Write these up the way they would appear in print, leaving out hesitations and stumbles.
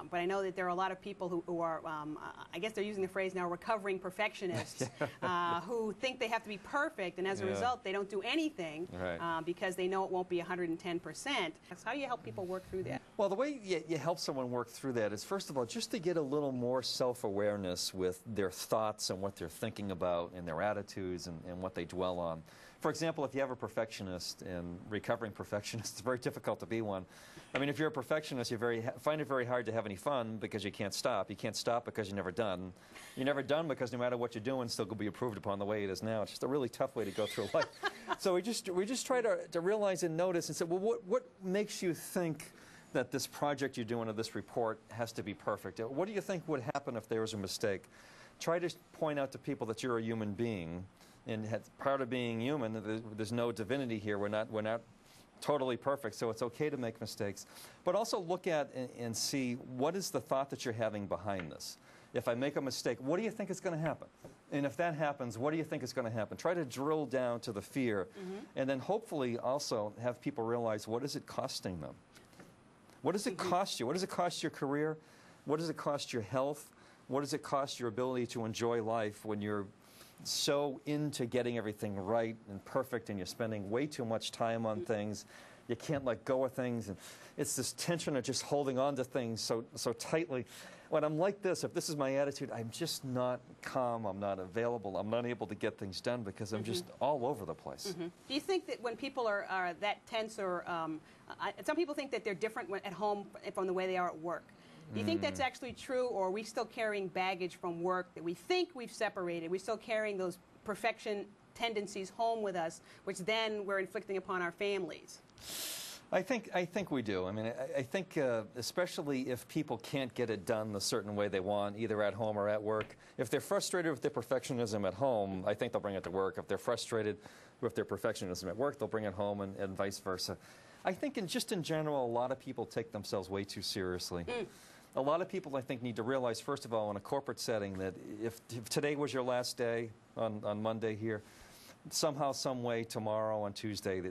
but I know that there are a lot of people who are, I guess they're using the phrase now, recovering perfectionists, who think they have to be perfect, and as a result, they don't do anything because they know it won't be 110%. How do you help people work through that? Well, the way you help someone work through that is, first of all, just to get a little more self-awareness with their thoughts and what they're thinking about and their attitudes and what they dwell on. For example, if you have a perfectionist and recovering perfectionist, it's very difficult to be one. I mean, if you're a perfectionist, you find it very hard to have any fun because you can't stop. You can't stop because you're never done. You're never done because no matter what you're doing, it's still going to be approved upon the way it is now. It's just a really tough way to go through life. So we just try to realize and notice and say, well, what makes you think that this project you're doing or this report has to be perfect? What do you think would happen if there was a mistake? Try to point out to people that you're a human being, and part of being human, there's no divinity here. We're not totally perfect, so it's okay to make mistakes. But also look at and see what is the thought that you're having behind this. If I make a mistake, what do you think is going to happen? And if that happens, what do you think is going to happen? Try to drill down to the fear, and then hopefully also have people realize, what is it costing them? What does it cost you? What does it cost your career? What does it cost your health? What does it cost your ability to enjoy life when you're so into getting everything right and perfect, and you're spending way too much time on things? You can't let go of things, and it's this tension of just holding on to things so tightly. When I'm like this, if this is my attitude, I'm just not calm, I'm not available, I'm not able to get things done because I'm just all over the place. Do you think that when people are that tense, or some people think that they're different at home from the way they are at work? Do you think that's actually true, or are we still carrying baggage from work that we think we've separated? We're still carrying those perfection tendencies home with us, which then we're inflicting upon our families? I think we do. I mean, I think especially if people can't get it done the certain way they want, either at home or at work. If they're frustrated with their perfectionism at home, I think they'll bring it to work. If they're frustrated with their perfectionism at work, they'll bring it home, and vice versa. I think just in general, a lot of people take themselves way too seriously. A lot of people, I think, need to realize, first of all, in a corporate setting, that if today was your last day on Monday here, somehow, some way, tomorrow, on Tuesday,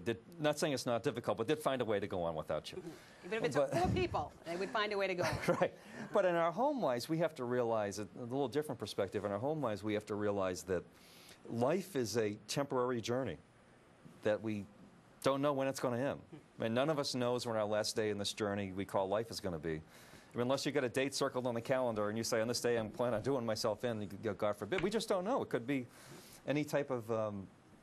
not saying it's not difficult, but they'd find a way to go on without you. Even if it's four people, they would find a way to go on. Right. But in our home lives, we have to realize, a little different perspective, in our home lives, we have to realize that life is a temporary journey, that we don't know when it's going to end. I mean, none of us knows when our last day in this journey we call life is going to be. I mean, unless you get a date circled on the calendar and you say, on this day I'm planning on doing myself in, God forbid. We just don't know. It could be any type of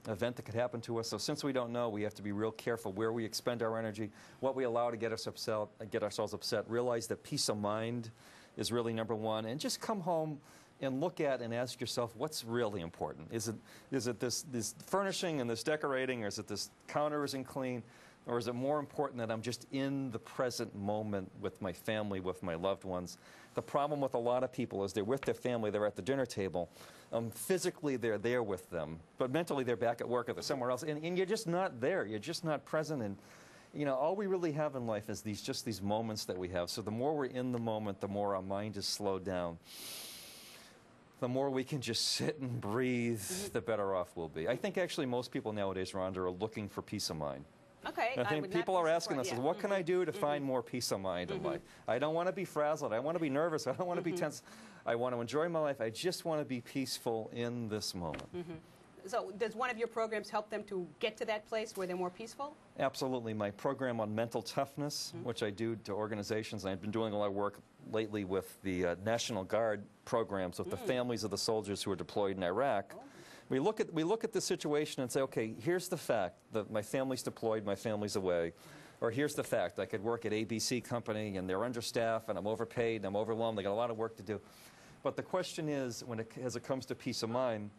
event that could happen to us. So since we don't know, we have to be real careful where we expend our energy, what we allow to get ourselves upset. Realize that peace of mind is really number one. And just come home and look at and ask yourself, what's really important? Is it this furnishing and this decorating, or is it this counter isn't clean? Or is it more important that I'm just in the present moment with my family, with my loved ones? The problem with a lot of people is they're with their family, they're at the dinner table. Physically, they're there with them, but mentally they're back at work or they're somewhere else, and you're just not there. You're just not present. And you know, all we really have in life is just these moments that we have. So the more we're in the moment, the more our mind is slowed down. The more we can just sit and breathe, the better off we'll be. I think actually most people nowadays, Rhonda, are looking for peace of mind. Okay. I think people are asking us, what can I do to find more peace of mind in life? I don't want to be frazzled. I don't want to be nervous. I don't want to be tense. I want to enjoy my life. I just want to be peaceful in this moment. So does one of your programs help them to get to that place where they're more peaceful? Absolutely. My program on mental toughness, which I do to organizations, and I've been doing a lot of work lately with the National Guard programs, with the families of the soldiers who are deployed in Iraq. We look at the situation and say, okay, here's the fact that my family's deployed, my family's away. Or here's the fact, I could work at ABC company and they're understaffed and I'm overpaid and I'm overwhelmed, they got a lot of work to do. But the question is, as it comes to peace of mind,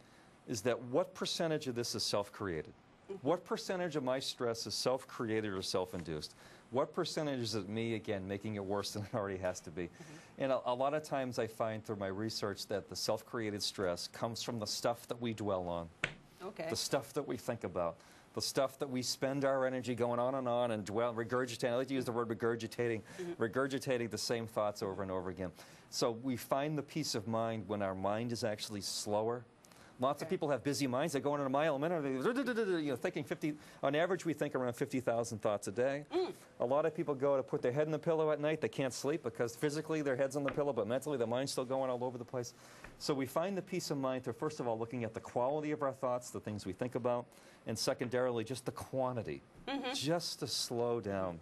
is that what percentage of this is self-created? What percentage of my stress is self-created or self-induced? What percentage is it me, again, making it worse than it already has to be? And a lot of times I find through my research that the self-created stress comes from the stuff that we dwell on, the stuff that we think about, the stuff that we spend our energy going on and regurgitating. I like to use the word regurgitating, regurgitating the same thoughts over and over again. So we find the peace of mind when our mind is actually slower, Lots of people have busy minds. They go in a mile a minute. They, thinking 50. On average, we think around 50,000 thoughts a day. A lot of people go to put their head in the pillow at night. They can't sleep because physically their head's on the pillow, but mentally their mind's still going all over the place. So we find the peace of mind through, first of all, looking at the quality of our thoughts, the things we think about, and secondarily, just the quantity. Just to slow down.